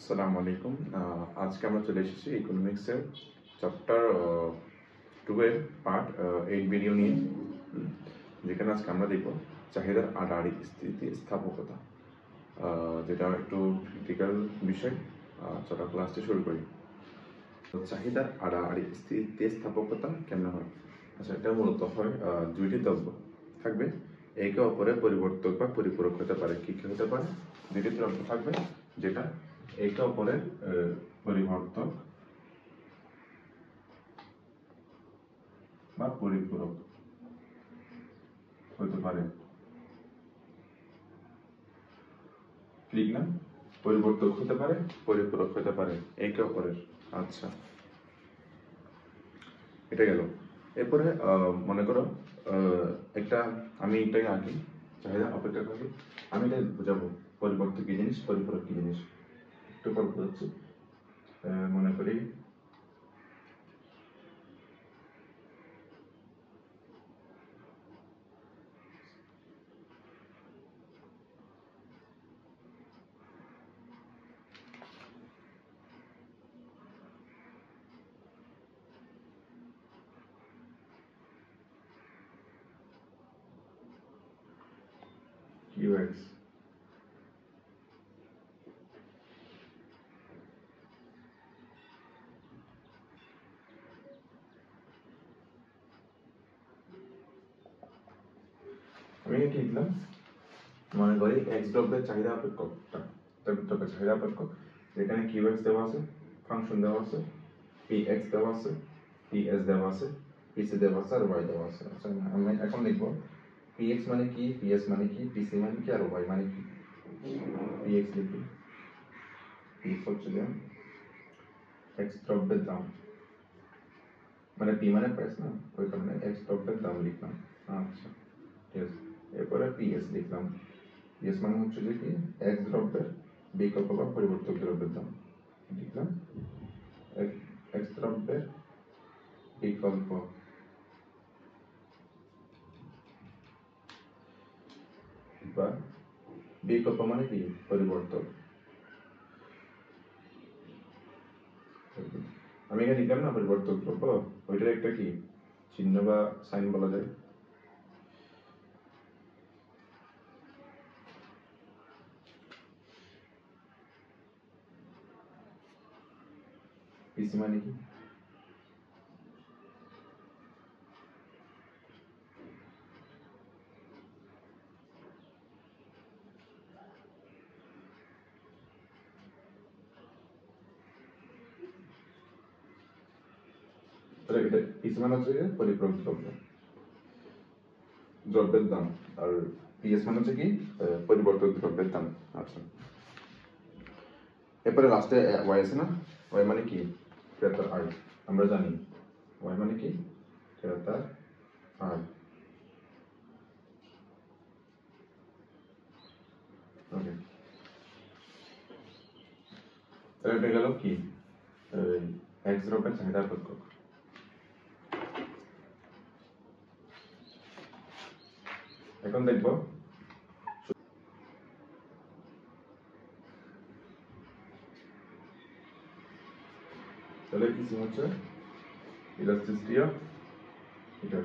আসসালামু আলাইকুম। আজকে আমরা চলে এসেছি ইকোনমিক্সের চ্যাপ্টার 2 এর পার্ট 8 ভিডিও নিয়ে, যেখানে আজকে আমরা দেখব চাহিদার আড়াআড়ি স্থিতিস্থাপকতা, যেটা একটু ক্রিটিক্যাল বিষয়। চলো ক্লাসটি শুরু করি। তো চাহিদার আড়াআড়ি স্থিতিস্থাপকতা কেমন হয়? আচ্ছা, এটা মূলত হয় দুইটি দ্রব্য থাকবে, একে অপরের পরিবর্তক বা পরিপূরক হতে পারে। কি কি হতে পারে? দুইটি দ্রব্য থাকবে যেটা একে অপরের পরিবর্তক বা পরিপূরক হতে পারে। ঠিক না? পরিবর্তক হতে পারে, পরিপূরক হতে পারে একে অপরের। আচ্ছা, এটা গেল। এরপরে মনে করো একটা, আমি এটাকে আঁকি, চাহিদা অপেক্ষা করি, আমি এটা বোঝাবো পরিবর্তক কি জিনিস, পরিপূরক কি জিনিস। একটু পর বোঝাচ্ছি। মনে করি কিউএক্স, আমি কি লিখলাম? মনে করি এক্স দ্রব্যের চাহিদা অপেক্ষকটা, দ্রব্যের চাহিদা অপেক্ষক, যেখানে কিউএক্স দেওয়া আছে, ফাংশন দেওয়া আছে, পি এক্স দেওয়া আছে, পি এস দেওয়া আছে, পিসি দেওয়া আছে আর ওয়াই দেওয়া আছে। আচ্ছা, আমি এখন লিখব পি এক্স মানে কি, পি এস মানে কি, পিসি মানে কি আর ওয়াই মানে কি। পি এক্স লিখি, পি হচ্ছে যে এক্স দ্রব্যের দাম, মানে পি মানে প্রাইস না, ওই কারণে এক্স দ্রব্যের দাম লিখলাম। আচ্ছা, ঠিক আছে। এরপরে পি এস লিখলাম। পি এস মানে হচ্ছে যে কি, এক্স দ্রব্যের বিকল্প বা পরিবর্তক দ্রব্যের দাম লিখলাম। এক্স দ্রব্যের বিকল্প বা বিকল্প মানে কি, পরিবর্তক। আমি এখানে লিখলাম না পরিবর্তক দ্রব্য, ওইটার একটা কি চিহ্ন বা সাইন বলা যায়। পিসি মানে কি, এটা পিসি মানে হচ্ছে পরিপূরক দ্রব্য, দ্রব্যের দাম, আর পিএস মানে হচ্ছে কি, পরিবর্তক দ্রব্যের দাম। আচ্ছা, এরপরে লাস্টে ওয়াই আছে না, ওয়াই মানে কি, ক্রেতার আয়। আমরা জানি ওয়াই মানে কি, ক্রেতার আয়। ওকে, তাহলে এটা গেল কি, এক্স দ্রব্যের চাহিদা অপেক্ষক। এখন দেখবো তাহলে কি হচ্ছে ইলাস্টিসিটি অফ হিটার।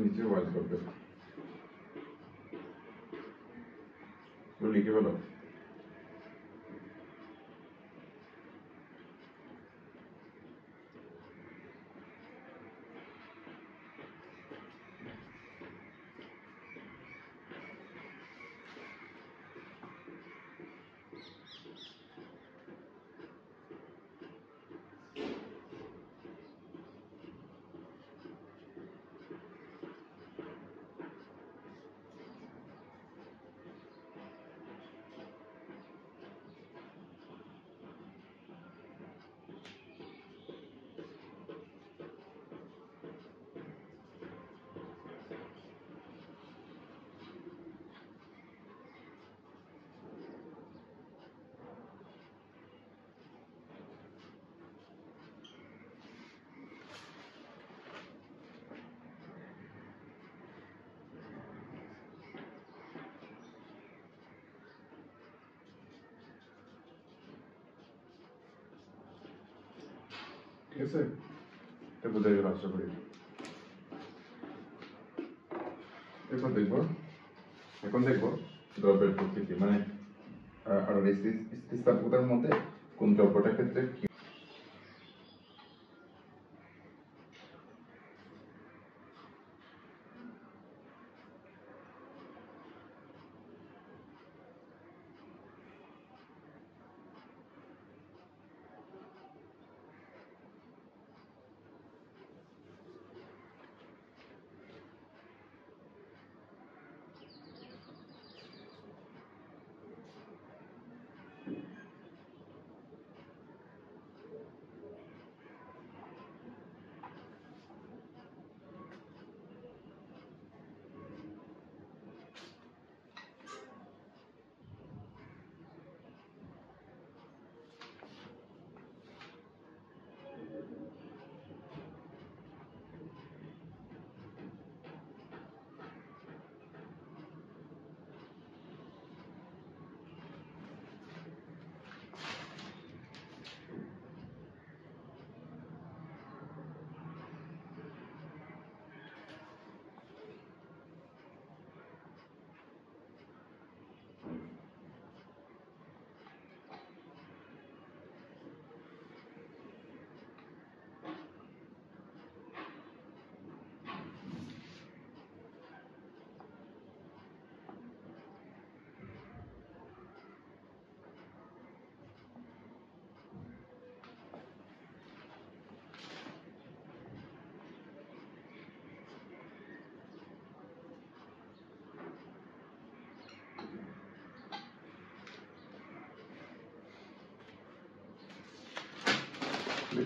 নিচে ওয়াই করবে, লিখে বলো। ঠিক আছে, এটা বোঝা গেল আশা করি। এখন দেখবো দ্রব্যের প্রকৃতি, মানে আর স্থিতিস্থাপকতার মধ্যে কোন দ্রব্যটার ক্ষেত্রে কি।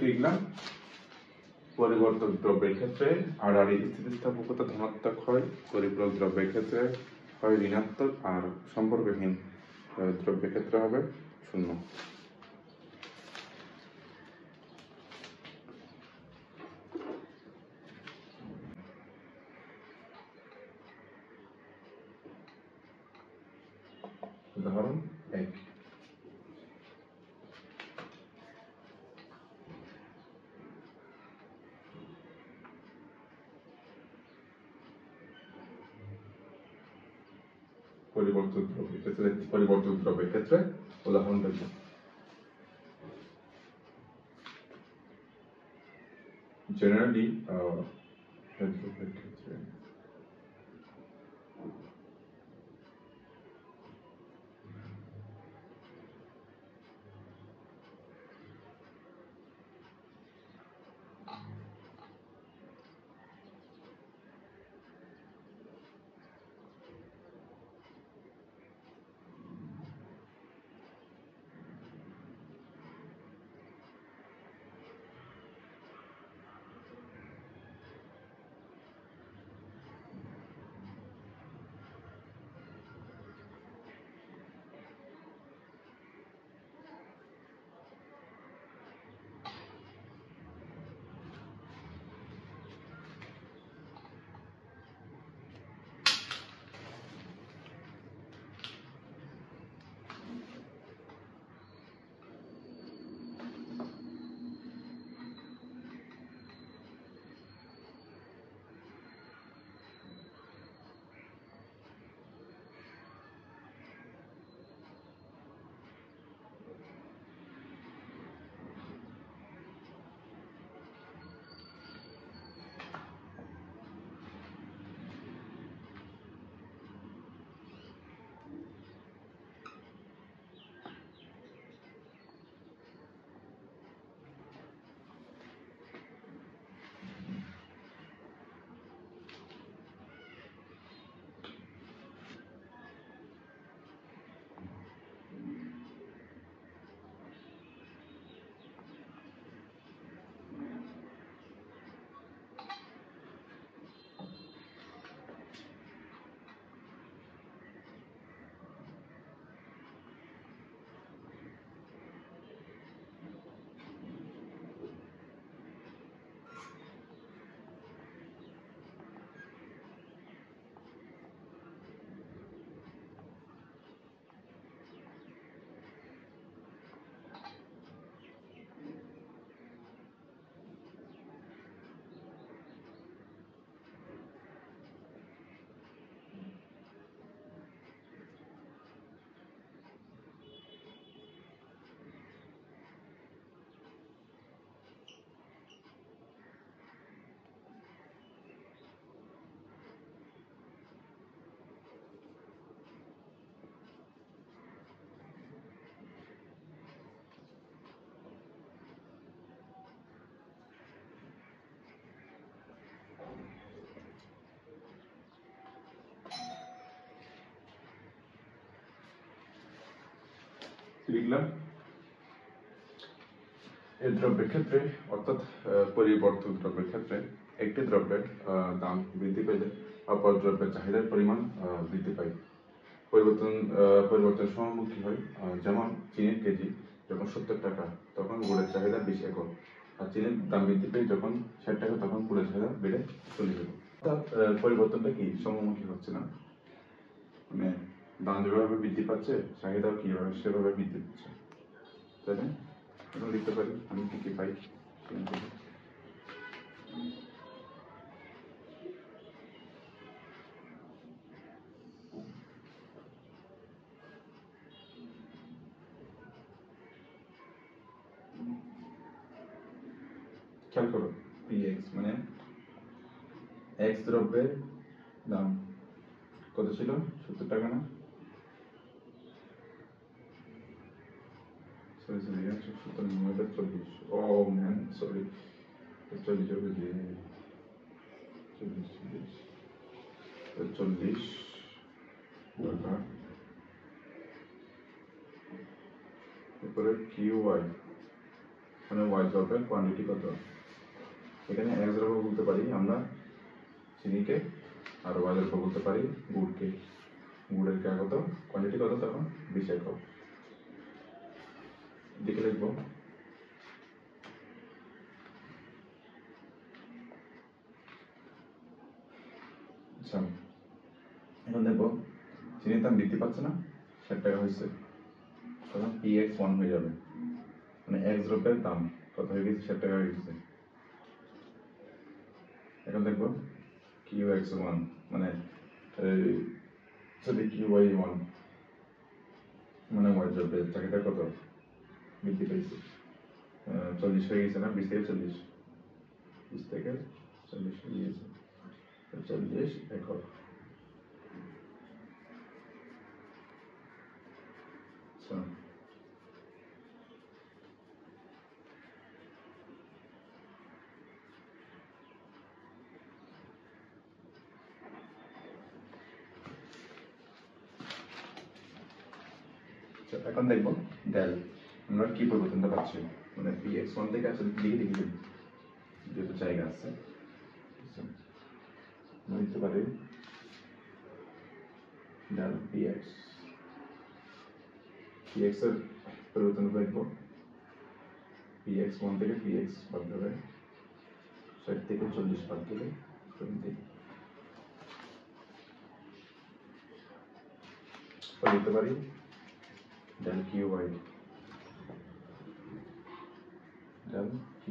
লিখলাম পরিবর্তক দ্রব্যের ক্ষেত্রে আড়াআড়ি স্থিতিস্থাপকতা ধনাত্মক হয়, পরিপূরক দ্রব্যের ক্ষেত্রে হয় ঋণাত্মক, আর সম্পর্কহীন দ্রব্যের ক্ষেত্রে হবে 0। উদাহরণ 1, পরিবর্তক দ্রব্যের ক্ষেত্রে উদাহরণ দেখব। জেনারেলি দ্রব্যের ক্ষেত্রে লিখলাম এই দ্রব্যের ক্ষেত্রে অর্থাৎ পরিবর্তক দ্রব্যের ক্ষেত্রে একটি দ্রব্যের দাম বৃদ্ধি পেলে অপর দ্রব্যের চাহিদার পরিমাণ বৃদ্ধি পায়। পরিবর্তন সমানুপাতিক হয়। যেমন চিনির কেজি যখন 70 টাকা তখন গুড়ের চাহিদা 20 একক, আর চিনির দাম বৃদ্ধি পেয়ে যখন 60 টাকা তখন গুড়ের চাহিদা বেড়ে 40 একক। অর্থাৎ পরিবর্তনটা কি সমানুপাতিক হচ্ছে না, মানে দাম যেভাবে বৃদ্ধি পাচ্ছে চাহিদাও কিভাবে সেভাবে বৃদ্ধি পাচ্ছে, তাই না? এখন লিখতে পারি আমি কি কি পাই। খেয়াল করো px মানে x দ্রব্যের দাম কত ছিল, 70 টাকা না? সরি 40। ও ম্যান সরি, 40 হবে যে 40 টাকা। এরপরে QY মানে y দ্রব্যের কোয়ান্টিটি কত, এখানে x দ্রব্য বলতে পারি আমরা চিনিকে, আর y দ্রব্য বলতে পারি গুড়কে। গুড়ের কত কোয়ান্টিটি কত তখন 20 একক। দিকে লিখবো আচ্ছা, এখন দেখবো চিনির দাম বৃদ্ধি পাচ্ছে না, 60 টাকা হয়েছে, তখন px 1 হয়ে যাবে, মানে x দ্রব্যের দাম কত হয়ে গেছে, 60 টাকা হয়ে গেছে। এখন দেখবো qx1 মানে যদি qy1 মানে y দ্রব্যের চাহিদা কত বৃদ্ধি পেয়েছে, 40 হয়ে গেছে না, 20 থেকে 40, 20 থেকে 40 হয়ে গেছে, 40 একক। এখন দেখবো ডেল আমরা কি পরিবর্তনটা পাচ্ছি, মানে px1 থেকে আসলে দিকে দিকে যেহেতু জায়গা আছে লিখতে পারি ডেল px এর পরিবর্তন দেখবো, px1 থেকে px বাদ দেবে, 60 থেকে 40 বাদ দিলে 20, লিখতে পারি del qy del qy।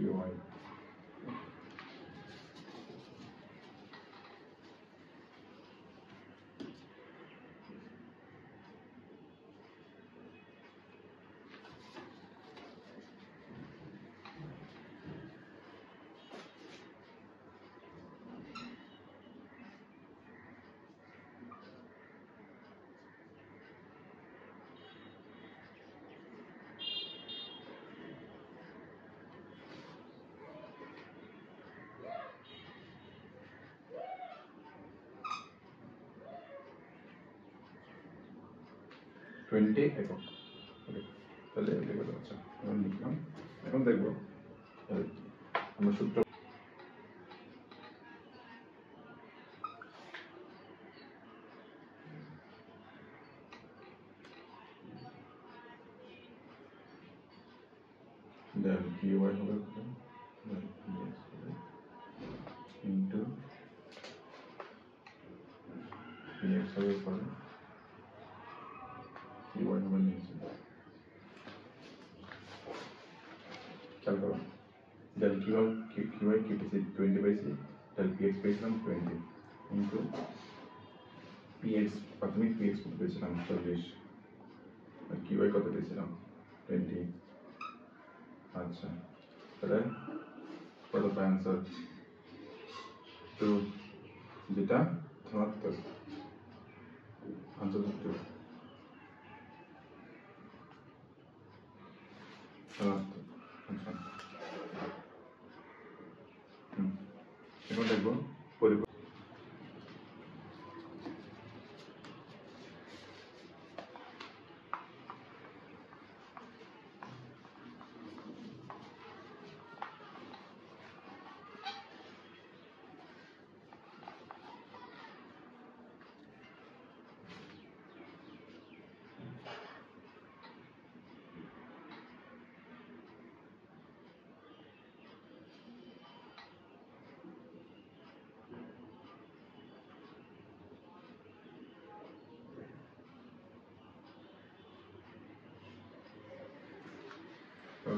একক। তাহলে আচ্ছা এখন লিখলাম, এখন দেখবো আমরা সূত্র del qy হবে del px হবে ইনটু px হবে পরে qy হবে নিচে। খেয়াল করো del qy কি পেয়েছি 20 পেয়েছি, del px পেয়েছিলাম 20 ইনটু px প্রাথমিক px কত পেয়েছিলাম 40, আর qy কত পেয়েছিলাম 20। আচ্ছা তাহলে কত পাই আনসার 2, যেটা ধনাত্মক আনসার 2 ধনাত্মক। আচ্ছা এখন দেখবো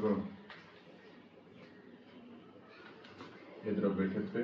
করো এই দ্রব্যের ক্ষেত্রে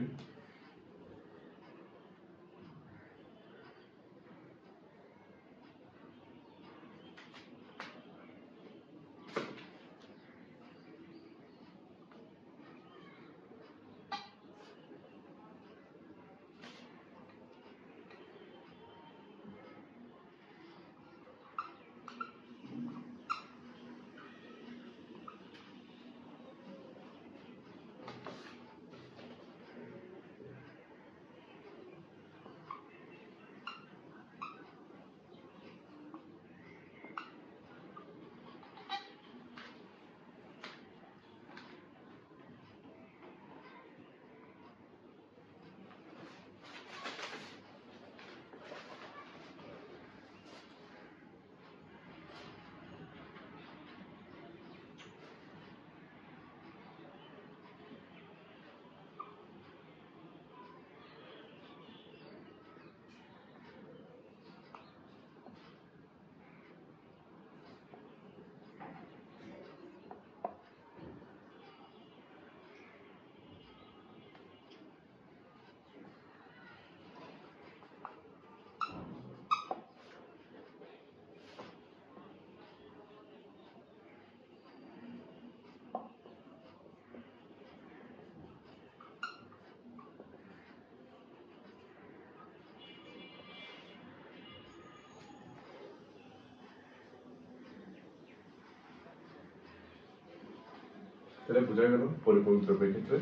তাহলে বোঝা গেল পরিপূরক দ্রব্যের ক্ষেত্রে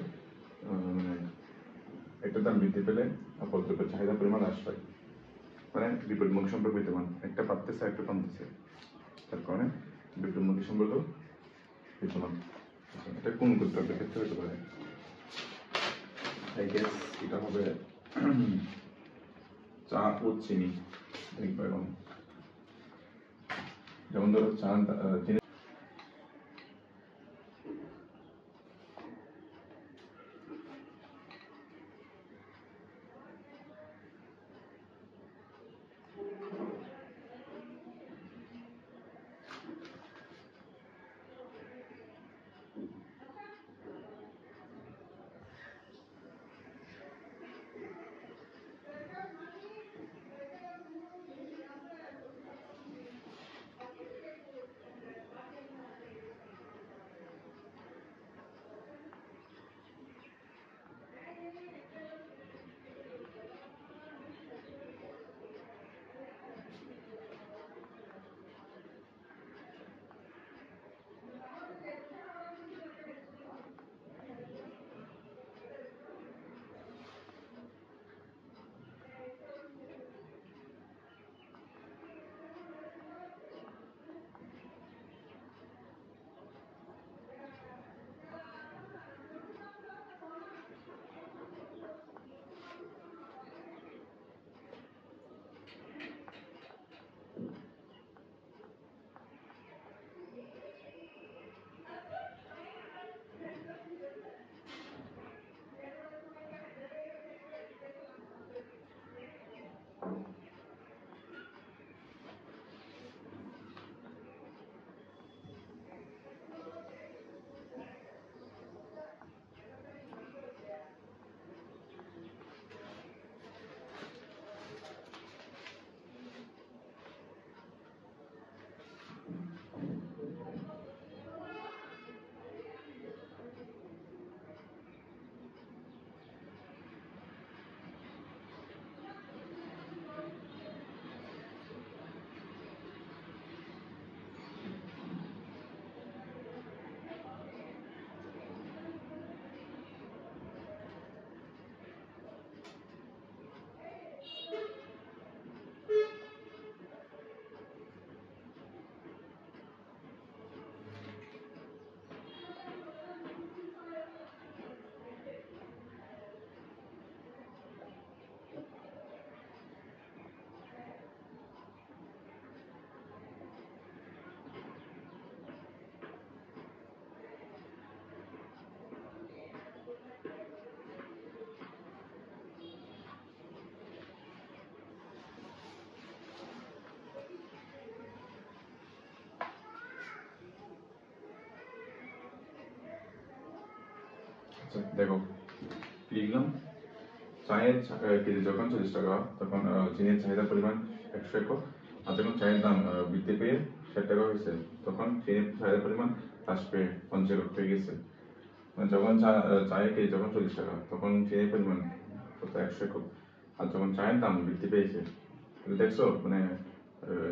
মানে একটা দাম বৃদ্ধি পেলে অপর দ্রব্যের চাহিদা পরিমাণ হ্রাস পায়, মানে বিপরীতমুখী সম্পর্ক বিদ্যমান, একটা বাড়তেছে একটা কমতেছে, তার কারণে বিপরীতমুখী সম্পর্ক বিদ্যমান। এটা কোন দ্রব্যের ক্ষেত্রে হতে পারে? আই গেস এটা হবে চা ও চিনি। যেমন ধরো চা চিনি দেখো লিখলাম চায়ের কেজি যখন 40 টাকা তখন চিনির চাহিদার পরিমাণ 100 একক, আর যখন চায়ের দাম বৃদ্ধি পেয়ে 60 টাকা হয়েছে তখন চিনির চাহিদার পরিমাণ হ্রাস পেয়ে 50 একক হয়ে গেছে। মানে যখন চায়ের কেজি যখন 40 টাকা তখন চিনির পরিমাণ কত 100 একক, আর যখন চায়ের দাম বৃদ্ধি পেয়েছে। দেখছো মানে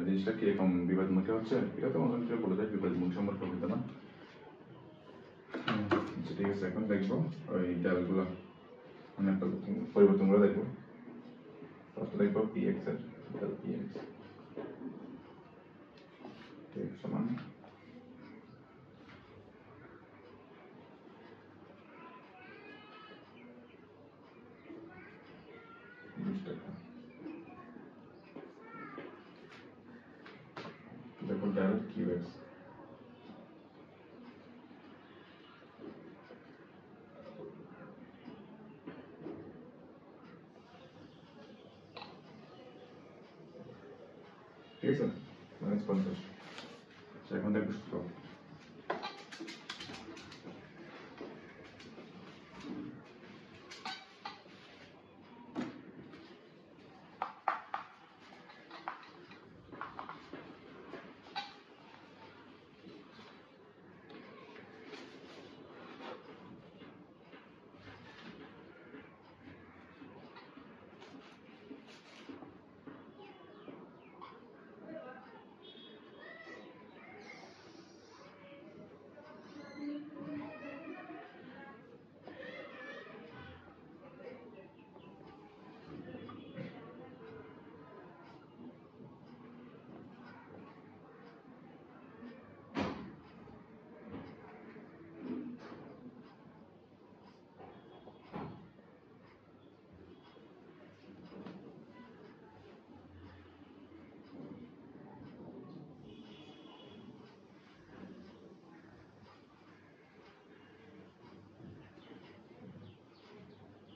জিনিসটা কিরকম বিবাদমুখী হচ্ছে? এটা তো অনেক কিছু বলে যায় বিবাদমুখী সম্পর্কে হইতো না। আচ্ছা ঠিক আছে, এখন দেখবো ওই ডালগুলো মানে পরিবর্তনগুলো দেখবো। ফার্স্ট দেখবো px এর ডাল px সমান দেখো ডাল qx ঠিক আছে -50। আচ্ছা এখন দেখবো সূত্র।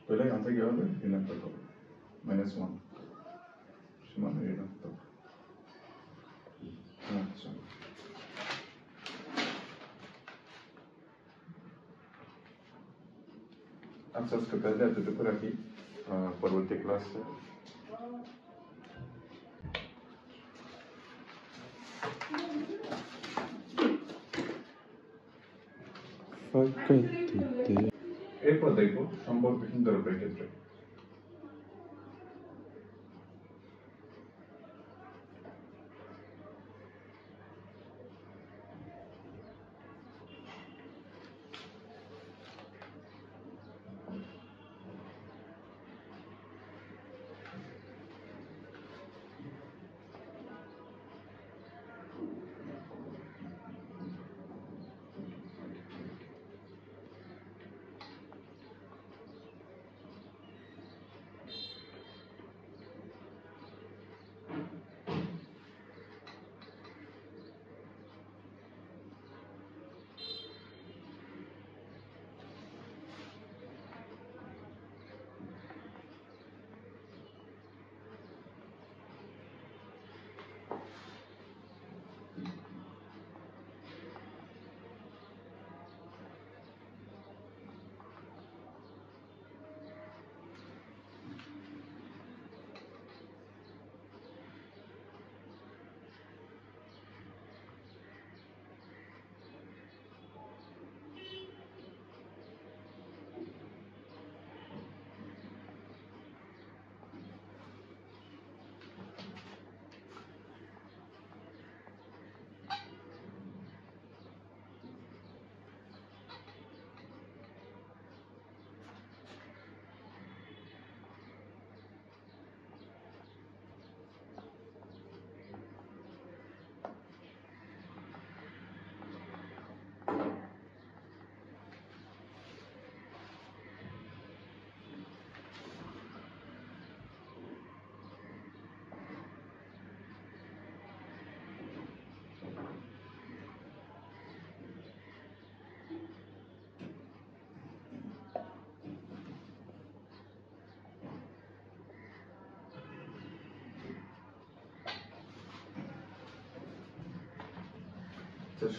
তাহলে এখান থেকে হবে ঋণাত্মক হবে -1 সমান ঋণাত্মক। আচ্ছা আচ্ছা আজকে তাহলে এতটুকু রাখি, পরবর্তী ক্লাসে এরপর দেখবো সম্পর্কহীন দ্রব্যের ক্ষেত্রে।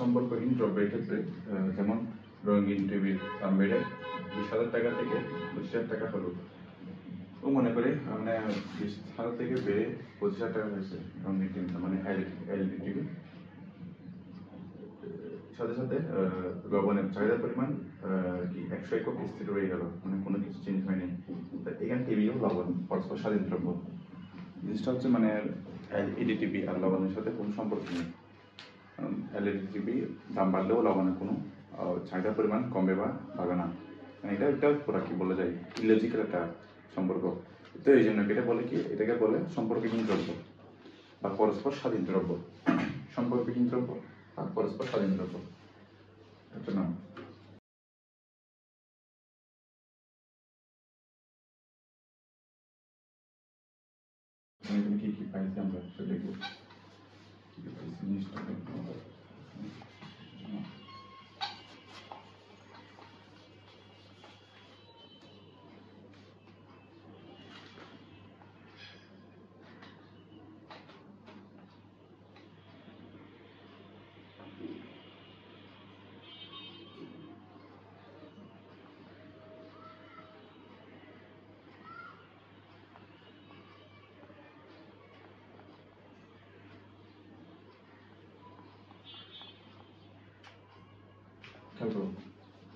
সম্পর্কহীন দ্রব্যের ক্ষেত্রে যেমন রঙিন টেবিল, তাম্বেরে 20,000 টাকা থেকে 25,000 টাকা হলো। ও মনে করে মানে 20,000 থেকে বেড়ে 25,000 টাকা হয়েছে এবং মানে এলইডি টিভি। সাথে সাথে লবণের চাহিদার পরিমাণ কি 100 একক স্থির হয়ে গেল, মানে কোনো কিছু চেঞ্জ হয়নি। এখানে টিভিও লবণ পরস্পর স্বাধীন দ্রব্য। জিনিসটা হচ্ছে মানে এলইডি টিভি আর লবণের সাথে কোনো সম্পর্ক নেই। এলইডি টিভি দাম বাড়লেও লবণের কোনো চাহিদার পরিমাণ কমবে বা বাড়বে না, মানে এটা পুরো কি বলা যায় ইলজিক্যাল একটা সম্পর্ক। তো এই জন্য এটা বলে কি, এটাকে বলে সম্পর্কহীন দ্রব্য বা পরস্পর স্বাধীন দ্রব্য। সম্পর্কহীন দ্রব্য আর পরস্পর স্বাধীন দ্রব্য একটা নাম। কি কি পাইছি আমরা সেটা দেখবো। জিনিসটা দেখবো।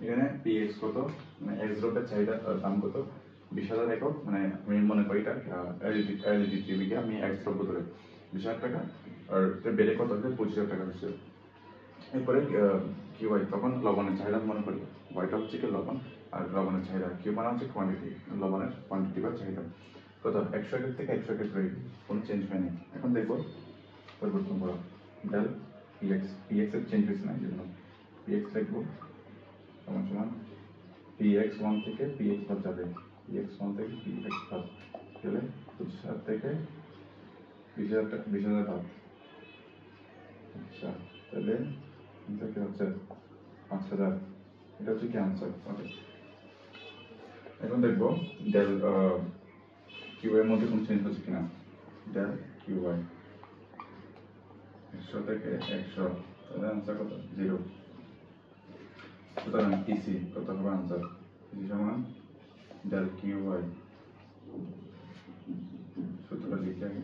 এখানে পিএক্স কত, মানে এক্স ড্রপের চাহিদা দাম কত, 20,000 একক, মানে আমি মনে করি এটা এলইডি টিভিকে আমি এক্স দ্রব্য ধরে 20,000 টাকা, আর এটা বেড়ে কত হচ্ছে 25,000 টাকা হচ্ছে। এরপরে কি হয়, তখন লবণের চাহিদা মনে করি, ওয়াইটা হচ্ছে কি লবণ, আর লবণের চাহিদা কিউ মানে হচ্ছে কোয়ান্টিটি, লবণের কোয়ান্টিটি বা চাহিদা কত 100 একক থেকে 100 একক রয়ে কোনো চেঞ্জ হয়নি। এখন দেখবো পরিবর্তন করা ডেল পিএক্স এর চেঞ্জ হয়েছে না, এই জন্য পিএক্স লিখবো সমান সমান px1 থেকে px বাদ যাবে, px1 থেকে px বাদ গেলে 25,000 থেকে 20,000 বাদ। আচ্ছা তাহলে এটা কি হচ্ছে 5,000, এটা হচ্ছে কি আনসার। ওকে, এখন দেখবো ডেল কিউ এর মধ্যে কোনো চেঞ্জ হচ্ছে কিনা। ডেল কিউ ওয়াই 100 থেকে 100, তাহলে আনসার কত 0। সুতরাং টিসি কত হবে আনসার, টিসি সমান ডেল কিউ ওয়াই, সূত্র লিখে আগে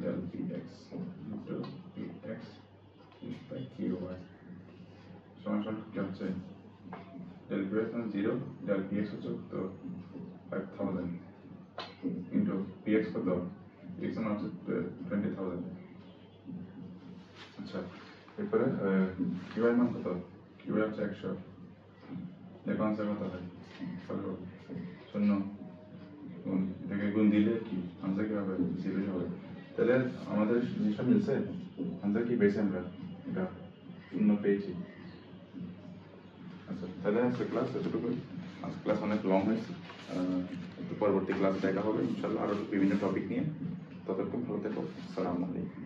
del px into px by qy সমান কি হচ্ছে del px মানে 0, del px হচ্ছে তো 5,000 into px কত, px মানে হচ্ছে 20,000। আচ্ছা এরপরে qy মান কত, qy হচ্ছে 100, দেখো আনসার কত হয়, 0 এটাকে গুণ দিলে কি আনসার কি হবে, 0 হবে। তাহলে আমাদের জিনিসটা মিলছে, আনসার কি পেয়েছি আমরা, এটা 0 পেয়েছি। আচ্ছা তাহলে আজকে ক্লাস এতটুকুই, আজকে ক্লাস অনেক লং হয়েছে, পরবর্তী ক্লাস দেখা হবে ইনশাল্লাহ আরও বিভিন্ন টপিক নিয়ে। ততক্ষণ ভালো থেকো, আসসালামু আলাইকুম।